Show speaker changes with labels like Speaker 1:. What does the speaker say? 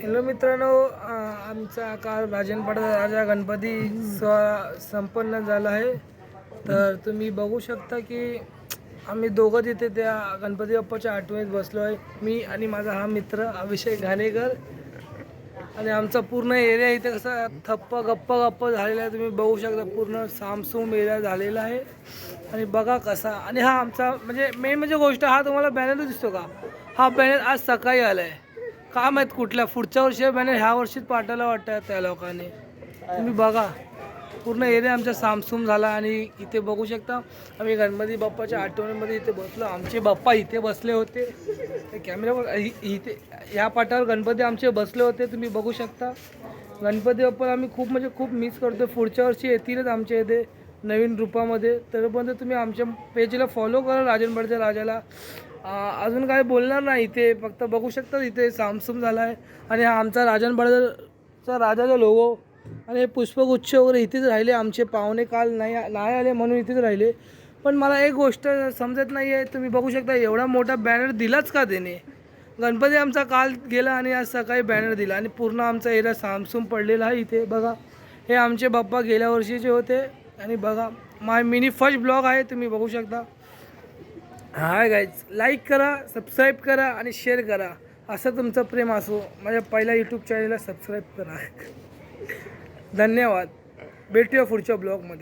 Speaker 1: Hello मित्रांनो, आमचा काल राजनपाडा राजा गणपती संपन्न झाला आहे. तर तुम्ही बघू शकता की आम्ही दोघं तिथे त्या गणपती बाप्पाच्या आठवणीत बसलो आहे. मी आणि माझा हा मित्र अभिषेक घाणेकर. आणि आमचा पूर्ण एरिया इथे कसा गप्प झालेला आहे. तुम्ही बघू शकता पूर्ण सामसूम एरिया झालेला आहे. आणि बघा कसा, आणि हा आमचा म्हणजे मेन म्हणजे गोष्ट, हा तुम्हाला बॅनर दिसतो का? हा बॅनर आज सकाळी आला आहे. का माहीत कुठल्या पुढच्या वर्षी बॅनर ह्या वर्षीच पाठवला वाटतं त्या लोकांनी. तुम्ही बघा पूर्ण एरिया आमचा सामसूम झाला. आणि इथे बघू शकता आम्ही गणपती बाप्पाच्या आठवणीमध्ये इथे बसलो. आमचे बाप्पा इथे बसले होते. कॅमेऱ्यावर इथे ह्या पाटावर गणपती आमचे बसले होते. तुम्ही बघू शकता गणपती बाप्पा आम्ही खूप म्हणजे खूप मिस करतो. पुढच्या वर्षी येतीलच आमच्या इथे नवीन रूपामध्ये. तरीपर्यंत तुम्ही आमच्या पेजला फॉलो करा राजनपाडच्या राजाला. अजून काय बोलणार नाही. इथे फक्त बघू शकता इथे सामसूम झाला आहे. आणि हा आमचा राजनपाडचा राजाचा लोगो आणि पुष्पगुच्छ वगैरे इथेच राहिले. आमचे पाहुणे काल नाही आले म्हणून इथेच राहिले. पण मला एक गोष्ट समजत नाही आहे. तुम्ही बघू शकता एवढा मोठा बॅनर दिलाच का त्याने? गणपती आमचा काल गेला आणि आज सकाळी बॅनर दिला आणि पूर्ण आमचा एरिया सामसूम पडलेला आहे. इथे बघा हे आमचे बाप्पा गेल्या वर्षीचे होते. आणि बघा माय मिनी फर्स्ट ब्लॉग आहे. तुम्ही बघू शकता. हाय गाईज, लाईक करा, सबस्क्राईब करा आणि शेअर करा. असं तुमचं प्रेम असो. माझ्या पहिल्या यूट्यूब चॅनलला सबस्क्राईब करा. धन्यवाद. भेटूया पुढच्या ब्लॉगमध्ये.